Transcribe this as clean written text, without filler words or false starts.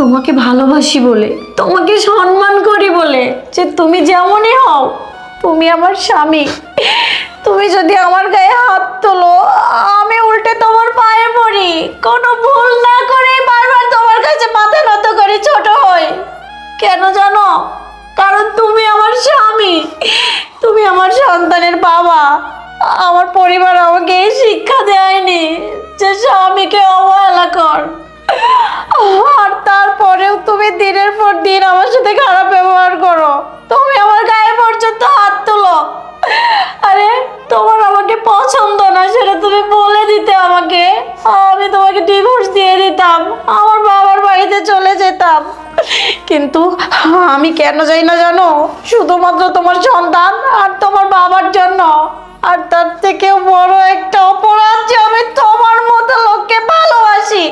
তোমাকে ভালোবাসি বলে, তোমাকে সম্মান করি বলে, যে তুমি যেমনই হও তুমি আমার স্বামী। তুমি যদি আমার গায়ে হাত তোলো, আমি উল্টে তোমার পায়ে পড়ি, কোনো ভুল না করে বারবার তোমার কাছে মাথা নত করে ছোট হই। কেন জানো? কারণ তুমি আমার স্বামী, তুমি আমার সন্তানের বাবা। আমার পরিবার আমাকে এই শিক্ষা দেয়নি যে স্বামীকে অবহেলা কর। আর তারপরেও তুমি দিনের পর দিন আমার সাথে খারাপ ব্যবহার করো, তুমি আমার গায়ে পর্যন্ত হাত তোলো। আরে তোমার আমাকে পছন্দ না সেটা তুমি বলে দিতে আমাকে, আমি তোমাকে ডিভোর্স দিয়ে দিতাম, আমার বাবার বাড়িতে চলে যেতাম। কিন্তু আমি কেন যাই না জানো? শুধুমাত্র তোমার সন্তান আর তোমার বাবার জন্য। আর তার থেকেও বড় একটা অপরাধ যে আমি তোমার মতো লোককে ভালোবাসি।